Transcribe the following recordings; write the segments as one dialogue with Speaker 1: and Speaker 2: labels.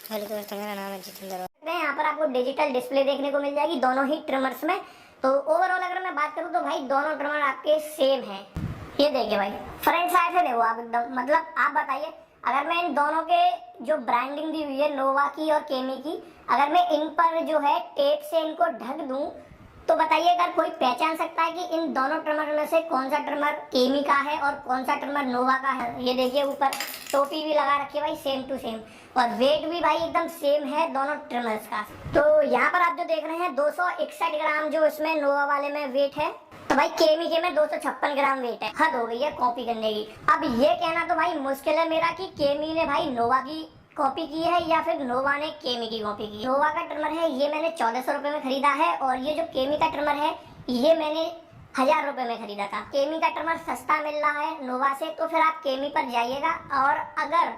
Speaker 1: Hello दोस्तों, मेरा नाम है जितेंद्र।
Speaker 2: यहाँ पर आपको डिजिटल डिस्प्ले देखने को मिल जाएगी दोनों ही ट्रिमर्स में। तो ओवरऑल अगर मैं बात करूँ तो भाई दोनों ट्रिमर आपके सेम हैं। ये देखिए भाई फ्रंट साइड से देखो आप एकदम, मतलब आप बताइए अगर मैं इन दोनों के जो ब्रांडिंग दी हुई है नोवा की और केमी की, अगर मैं इन पर जो है टेप से इनको ढक दूं तो बताइए अगर कोई पहचान सकता है कि इन दोनों ट्रिमर में से कौन सा ट्रिमर केमी का है और कौन सा ट्रिमर नोवा का है। ये देखिए ऊपर टोपी भी लगा रखी है भाई, सेम टू सेम, और वेट भी भाई एकदम सेम है दोनों ट्रिमर्स का। तो यहाँ पर आप जो देख रहे हैं 261 ग्राम जो इसमें नोवा वाले में वेट है, तो भाई केमी के में 256 ग्राम वेट है। हद हो गई है कॉपी करने की। अब ये कहना तो भाई मुश्किल है मेरा कि केमी ने भाई नोवा की कॉपी की है या फिर नोवा ने केमी की कॉपी की। नोवा का ट्रिमर है ये मैंने 1400 रुपए में खरीदा है, और ये जो केमी का ट्रिमर है ये मैंने 1000 रुपए में खरीदा था। केमी का ट्रिमर सस्ता मिल रहा है नोवा से, तो फिर आप केमी पर जाइएगा। और अगर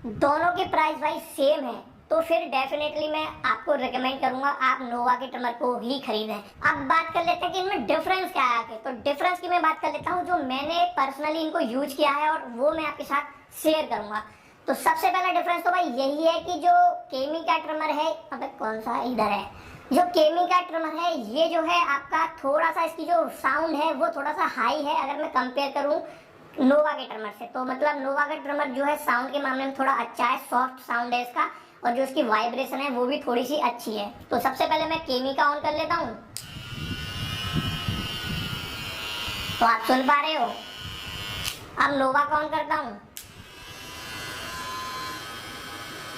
Speaker 2: दोनों की प्राइस भाई सेम है तो फिर डेफिनेटली मैं आपको रिकमेंड करूंगा आप नोवा के ट्रिमर को ही खरीदें। अब बात कर लेते हैं कि इनमें डिफरेंस क्या है। तो डिफरेंस की मैं बात कर लेता हूँ जो मैंने पर्सनली इनको यूज किया है और वो मैं आपके साथ शेयर करूंगा। तो सबसे पहला डिफरेंस तो भाई यही है कि जो केमी का ट्रिमर है, अब कौन सा इधर है, जो केमी का ट्रिमर है ये जो है आपका थोड़ा सा इसकी जो साउंड है वो थोड़ा सा हाई है अगर मैं कंपेयर करूं नोवा के ट्रिमर से। तो मतलब नोवा का ट्रिमर जो है साउंड के मामले में थोड़ा अच्छा है, सॉफ्ट साउंड है इसका, और जो इसकी वाइब्रेशन है वो भी थोड़ी सी अच्छी है। तो सबसे पहले मैं केमी का ऑन कर लेता हूँ, तो आप सुन पा रहे हो। अब नोवा का ऑन करता हूँ,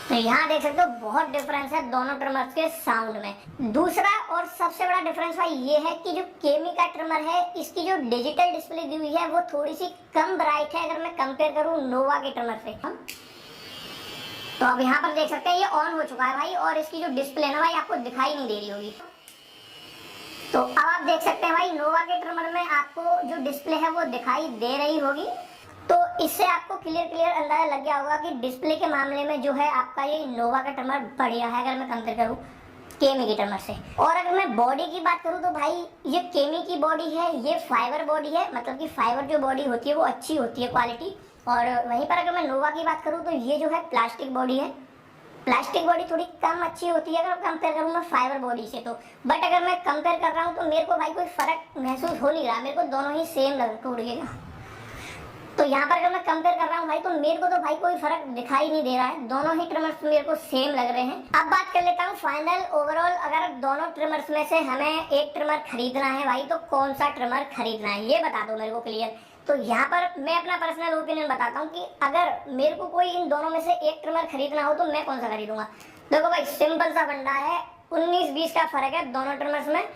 Speaker 2: तो यहाँ देख सकते हो बहुत डिफरेंस है दोनों ट्रिमर्स के साउंड में। दूसरा और सबसे बड़ा डिफरेंस भाई ये है कि जो केमी का ट्रिमर है इसकी जो डिजिटल डिस्प्ले दी हुई है वो थोड़ी सी कम ब्राइट है अगर मैं कंपेयर करूँ नोवा के ट्रिमर से। तो अब यहाँ पर देख सकते हैं ये ऑन हो चुका है भाई, और इसकी जो डिस्प्ले ना भाई आपको दिखाई नहीं दे रही होगी। तो अब आप देख सकते हैं भाई नोवा के ट्रिमर में आपको जो डिस्प्ले है वो दिखाई दे रही होगी। तो इससे आपको क्लियर अंदाजा लग गया होगा कि डिस्प्ले के मामले में जो है आपका ये नोवा का ट्रिमर बढ़िया है अगर मैं कंपेयर करूँ केमी की ट्रिमर से। और अगर मैं बॉडी की बात करूँ तो भाई ये केमी की बॉडी है ये फाइबर बॉडी है, मतलब कि फाइबर जो बॉडी होती है वो अच्छी होती है क्वालिटी। और वहीं पर अगर मैं नोवा की बात करूँ तो ये जो है प्लास्टिक बॉडी है। प्लास्टिक बॉडी थोड़ी कम अच्छी होती है अगर कंपेयर करूँ मैं फाइबर बॉडी से। तो बट अगर मैं कंपेयर कर रहा हूँ तो मेरे को भाई कोई फर्क महसूस हो नहीं रहा, मेरे को दोनों ही सेम लगेगा। तो यहाँ पर अगर मैं कंपेयर कर रहा हूँ भाई तो मेरे को तो भाई कोई फर्क दिखाई नहीं दे रहा है, दोनों ही ट्रिमर्स मेरे को सेम लग रहे हैं। अब बात कर लेता हूँ फाइनल ओवरऑल, अगर दोनों ट्रिमर्स में से हमें एक ट्रिमर खरीदना है भाई तो कौन सा ट्रिमर खरीदना है ये बता दो मेरे को क्लियर। तो यहाँ पर मैं अपना पर्सनल ओपिनियन बताता हूँ कि अगर मेरे को कोई इन दोनों में से एक ट्रिमर खरीदना हो तो मैं कौन सा खरीदूंगा। देखो भाई सिंपल सा फंडा है, 19-20 का फर्क है दोनों ट्रिमर्स में।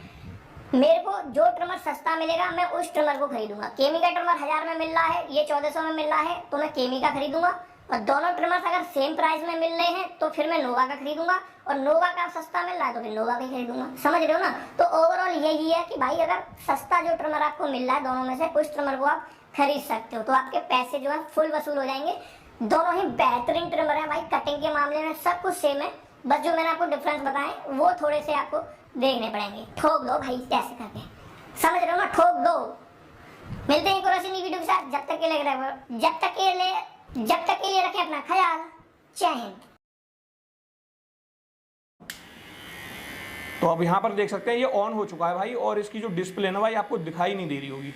Speaker 2: मेरे को जो ट्रिमर सस्ता मिलेगा मैं उस ट्रिमर को खरीदूंगा। केमी का ट्रिमर 1000 में मिल रहा है, ये 1400 में मिल रहा है, तो मैं केमी का खरीदूंगा। और दोनों ट्रिमर्स अगर सेम प्राइस में मिल रहे हैं तो फिर मैं नोवा का खरीदूंगा, और नोवा का सस्ता मिल रहा है तो फिर नोवा का ही खरीदूंगा। समझ रहे हो ना। तो ओवरऑल यही है कि भाई अगर सस्ता जो ट्रिमर आपको मिल रहा है दोनों में से उस ट्रिमर को आप खरीद सकते हो, तो आपके पैसे जो है फुल वसूल हो जाएंगे। दोनों ही बेहतरीन ट्रिमर है भाई, कटिंग के मामले में सब कुछ सेम है, बस जो मैंने आपको डिफरेंस बताए वो थोड़े से आपको देखने पड़ेंगे। ठोक दो भाई कैसे करके, समझ रहे हो ना, ठोक दो। मिलते हैं कोई ऐसी वीडियो के साथ, जब तक के लिए रखें अपना ख्याल। जय हिंद।
Speaker 3: तो अब यहाँ पर देख सकते हैं ये ऑन हो चुका है भाई, और इसकी जो डिस्प्ले है ना भाई आपको दिखाई नहीं दे रही होगी।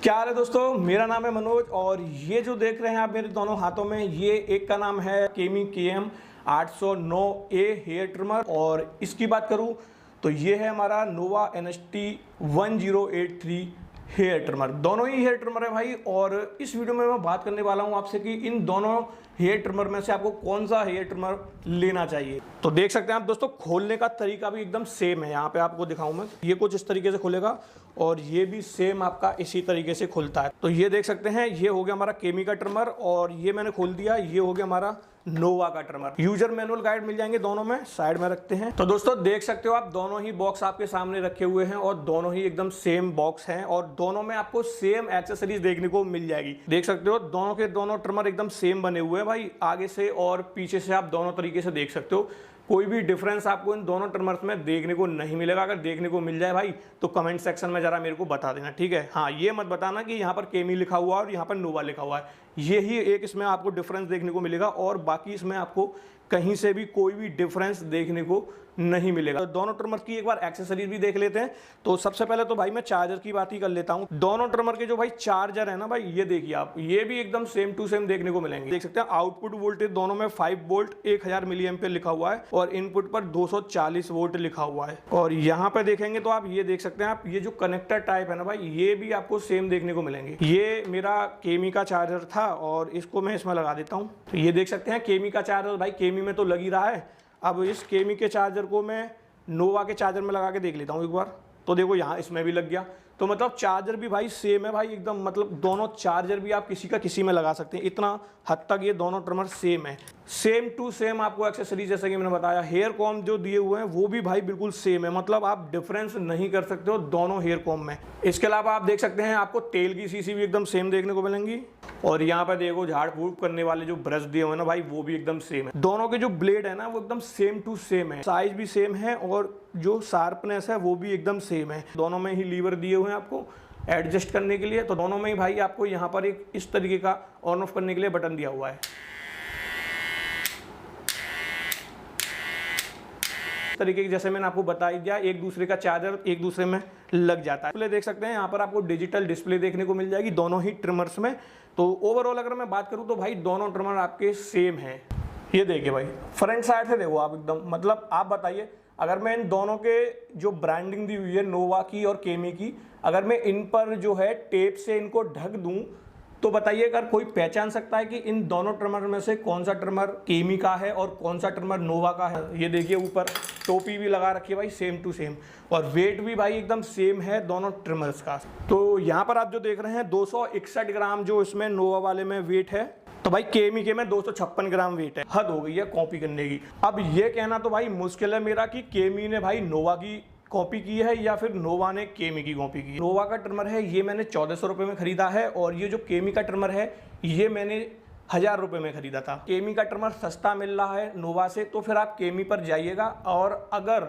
Speaker 3: क्या हाल है दोस्तों, मेरा नाम है मनोज, और ये जो देख रहे हैं आप मेरे दोनों हाथों में, ये एक का नाम है केमी KM 809A हेयर ट्रिमर, और इसकी बात करूँ तो ये है हमारा नोवा NST 1083 हेयर ट्रिमर। दोनों ही हेयर ट्रिमर है भाई, और इस वीडियो में मैं बात करने वाला हूँ आपसे कि इन दोनों हेयर ट्रिमर में से आपको कौन सा हेयर ट्रिमर लेना चाहिए। तो देख सकते हैं आप दोस्तों, खोलने का तरीका भी एकदम सेम है। यहाँ पे आपको दिखाऊं मैं, ये कुछ इस तरीके से खुलेगा और ये भी सेम आपका इसी तरीके से खुलता है। तो ये देख सकते हैं, ये हो गया हमारा केमी का ट्रिमर, और ये मैंने खोल दिया, ये हो गया हमारा नोवा का ट्रिमर। यूजर मैनुअल गाइड मिल जाएंगे दोनों में, साइड में रखते हैं। तो दोस्तों देख सकते हो आप, दोनों ही बॉक्स आपके सामने रखे हुए हैं और दोनों ही एकदम सेम बॉक्स हैं, और दोनों में आपको सेम एक्सेसरीज देखने को मिल जाएगी। देख सकते हो दोनों के दोनों ट्रिमर एकदम सेम बने हुए हैं भाई, आगे से और पीछे से आप दोनों तरीके से देख सकते हो। कोई भी डिफरेंस आपको इन दोनों ट्रिमर्स में देखने को नहीं मिलेगा। अगर देखने को मिल जाए भाई तो कमेंट सेक्शन में जरा मेरे को बता देना, ठीक है। हाँ, ये मत बताना कि यहाँ पर केमी लिखा हुआ है और यहाँ पर नोवा लिखा हुआ है, यही एक इसमें आपको डिफरेंस देखने को मिलेगा और बाकी इसमें आपको कहीं से भी कोई भी डिफरेंस देखने को नहीं मिलेगा। तो दोनों ट्रिमर की एक बार एक्सेसरीज भी देख लेते हैं। तो सबसे पहले तो भाई मैं चार्जर की बात ही कर लेता हूं। दोनों ट्रिमर के जो भाई चार्जर है ना भाई, ये देखिए आप, ये भी एकदम सेम टू सेम देखने को मिलेंगे। देख सकते हैं आउटपुट वोल्टेज दोनों में 5 वोल्ट 1000 मिली एम्पियर लिखा हुआ है और इनपुट पर 240 वोल्ट लिखा हुआ है। और यहाँ पे देखेंगे तो आप ये देख सकते हैं, आप ये जो कनेक्टर टाइप है ना भाई, ये भी आपको सेम देखने को मिलेंगे। ये मेरा केमी का चार्जर था और इसको मैं इसमें लगा देता हूँ। तो ये देख सकते हैं केमी का चार्जर भाई केमी में तो लग ही रहा है। अब इस केमी के चार्जर को मैं नोवा के चार्जर में लगा के देख लेता हूँ एक बार। तो देखो यहाँ इसमें भी लग गया। तो मतलब चार्जर भी भाई सेम है भाई एकदम, मतलब दोनों चार्जर भी आप किसी का किसी में लगा सकते हैं, इतना हद तक ये दोनों ट्रिमर सेम है। सेम टू सेम आपको एक्सेसरीज जैसे कि मैंने बताया, हेयर कॉम जो दिए हुए हैं वो भी भाई बिल्कुल सेम है, मतलब आप डिफरेंस नहीं कर सकते हो दोनों हेयर कॉम में। इसके अलावा आप देख सकते हैं आपको तेल की शीशी भी एकदम सेम देखने को मिलेंगी और यहाँ पे देखो झाड़ फूक करने वाले जो ब्रश दिए हुए हैं ना भाई, वो भी एकदम सेम है। दोनों के जो ब्लेड है ना वो एकदम सेम टू सेम है, साइज भी सेम है और जो शार्पनेस है वो भी एकदम सेम है। दोनों में ही लीवर दिए हुए हैं आपको एडजस्ट करने के लिए। तो दोनों में ही भाई आपको यहाँ पर एक इस तरीके का ऑन ऑफ करने के लिए बटन दिया हुआ है। तरीके की जैसे मैंने आपको बता दिया, एक दूसरे का चार्जर एक दूसरे में लग जाता है। देख सकते हैं यहाँ पर आपको डिजिटल डिस्प्ले देखने को मिल जाएगी दोनों ही ट्रिमर्स में। तो ओवरऑल अगर मैं बात करूँ तो भाई दोनों ट्रिमर आपके सेम हैं। ये देखिए भाई फ्रंट साइड से देखो आप एकदम, मतलब आप बताइए अगर मैं इन दोनों के जो ब्रांडिंग दी हुई है नोवा की और केमी की, अगर मैं इन पर जो है टेप से इनको ढक दूं तो बताइए अगर कोई पहचान सकता है कि इन दोनों ट्रिमर में से कौन सा ट्रिमर केमी का है और कौन सा ट्रिमर नोवा का है। ये देखिए ऊपर टोपी भी लगा रखी है भाई सेम टू सेम और वेट भी भाई एकदम सेम है दोनों ट्रिमर्स का। तो यहाँ पर आप जो देख रहे हैं 261 ग्राम जो इसमें नोवा वाले में वेट है, तो भाई केमी के में 256 ग्राम वेट है। हद हो गई है कॉपी करने की। अब ये कहना तो भाई मुश्किल है मेरा कि केमी ने भाई नोवा की कॉपी की है या फिर नोवा ने केमी की कॉपी की है। नोवा का ट्रिमर है ये मैंने 1400 रुपये में खरीदा है और ये जो केमी का ट्रिमर है ये मैंने 1000 रुपये में खरीदा था। केमी का ट्रिमर सस्ता मिल रहा है नोवा से तो फिर आप केमी पर जाइएगा और अगर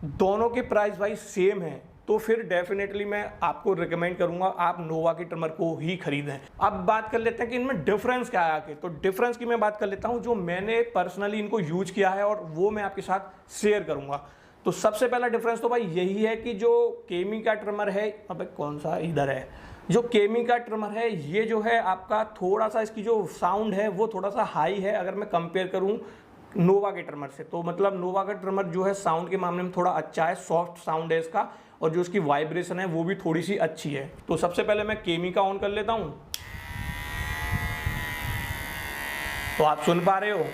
Speaker 3: दोनों के प्राइस भाई सेम है तो फिर डेफिनेटली मैं आपको रिकमेंड करूंगा आप नोवा के ट्रिमर को ही खरीदें। अब बात कर लेते हैं कि इनमें डिफरेंस क्या है आके। तो डिफरेंस की मैं बात कर लेता हूं जो मैंने पर्सनली इनको यूज किया है और वो मैं आपके साथ शेयर करूंगा। तो सबसे पहला डिफरेंस तो भाई यही है कि जो केमी का ट्रिमर है, अबे कौन सा इधर है, जो केमी का ट्रिमर है ये जो है आपका थोड़ा सा इसकी जो साउंड है वो थोड़ा सा हाई है अगर मैं कंपेयर करूं नोवा के ट्रिमर से। तो मतलब नोवा का ट्रिमर जो है साउंड के मामले में थोड़ा अच्छा है, सॉफ्ट साउंड है इसका और जो उसकी वाइब्रेशन है वो भी थोड़ी सी अच्छी है। तो सबसे पहले मैं केमी का ऑन कर लेता हूं। तो आप सुन पा रहे हो।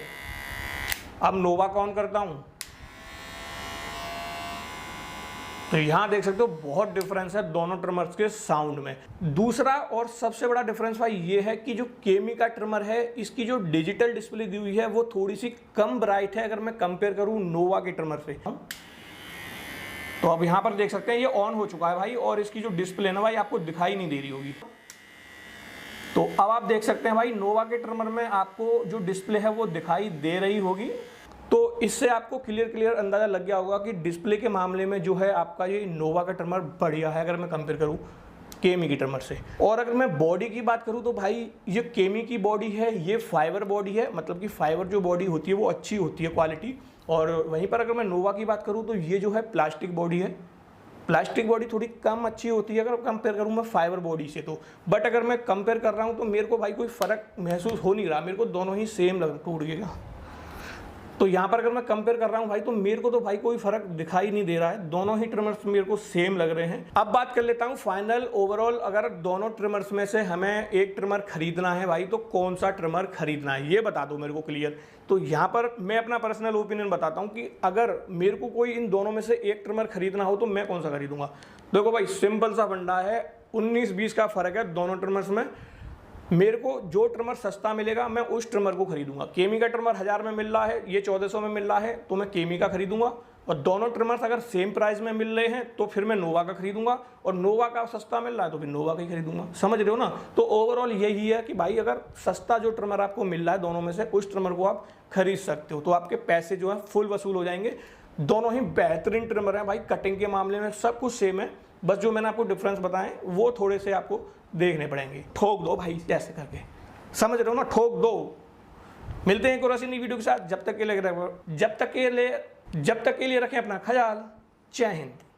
Speaker 3: अब नोवा का ऑन करता हूं तो यहां देख सकते हो बहुत डिफरेंस है दोनों ट्रिमर्स के साउंड में। दूसरा और सबसे बड़ा डिफरेंस भाई ये है कि जो केमी का ट्रिमर है इसकी जो डिजिटल डिस्प्ले दी हुई है वो थोड़ी सी कम ब्राइट है अगर मैं कंपेयर करूं नोवा के ट्रिमर से। तो अब यहां पर देख सकते हैं ये ऑन हो चुका है भाई और इसकी जो डिस्प्ले ना भाई आपको दिखाई नहीं दे रही होगी। तो अब आप देख सकते हैं भाई नोवा के ट्रिमर में आपको जो डिस्प्ले है वो दिखाई दे रही होगी। तो इससे आपको क्लियर अंदाजा लग गया होगा कि डिस्प्ले के मामले में जो है आपका ये नोवा का ट्रिमर बढ़िया है अगर मैं कंपेयर करूं केमी की ट्रिमर से। और अगर मैं बॉडी की बात करूं तो भाई ये केमी की बॉडी है ये फाइबर बॉडी है, मतलब कि फाइबर जो बॉडी होती है वो अच्छी होती है क्वालिटी। और वहीं पर अगर मैं नोवा की बात करूं तो ये जो है प्लास्टिक बॉडी है। प्लास्टिक बॉडी थोड़ी कम अच्छी होती है अगर कंपेयर करूं मैं फाइबर बॉडी से। तो बट अगर मैं कंपेयर कर रहा हूं तो मेरे को भाई कोई फ़र्क महसूस हो नहीं रहा, मेरे को दोनों ही सेम लग टूट गया। तो यहाँ पर अगर मैं कंपेयर कर रहा हूँ भाई तो मेरे को तो भाई कोई फर्क दिखाई नहीं दे रहा है, दोनों ही ट्रिमर्स मेरे को सेम लग रहे हैं। अब बात कर लेता हूँ फाइनल ओवरऑल अगर दोनों ट्रिमर्स में से हमें एक ट्रिमर खरीदना है भाई तो कौन सा ट्रिमर खरीदना है ये बता दो मेरे को क्लियर। तो यहाँ पर मैं अपना पर्सनल ओपिनियन बताता हूँ कि अगर मेरे को कोई इन दोनों में से एक ट्रिमर खरीदना हो तो मैं कौन सा खरीदूंगा। देखो भाई सिंपल सा फंडा है, 19-20 का फर्क है दोनों ट्रिमर्स में। मेरे को जो ट्रिमर सस्ता मिलेगा मैं उस ट्रिमर को खरीदूंगा। केमी का ट्रिमर 1000 में मिल रहा है, ये 1400 में मिल रहा है तो मैं केमी का खरीदूंगा। और दोनों ट्रिमर्स अगर सेम प्राइस में मिल रहे हैं तो फिर मैं नोवा का खरीदूंगा और नोवा का सस्ता मिल रहा है तो फिर नोवा का ही खरीदूंगा। समझ रहे हो ना। तो ओवरऑल यही है कि भाई अगर सस्ता जो ट्रिमर आपको मिल रहा है दोनों में से उस ट्रिमर को आप खरीद सकते हो तो आपके पैसे जो है फुल वसूल हो जाएंगे। दोनों ही बेहतरीन ट्रिमर हैं भाई, कटिंग के मामले में सब कुछ सेम है, बस जो मैंने आपको डिफरेंस बताएं वो थोड़े से आपको देखने पड़ेंगे। ठोक दो भाई ऐसे करके। समझ रहे हो ना, ठोक दो। मिलते हैं एक और ऐसी नई वीडियो के साथ, जब तक के लिए रखें अपना ख्याल। जय हिंद।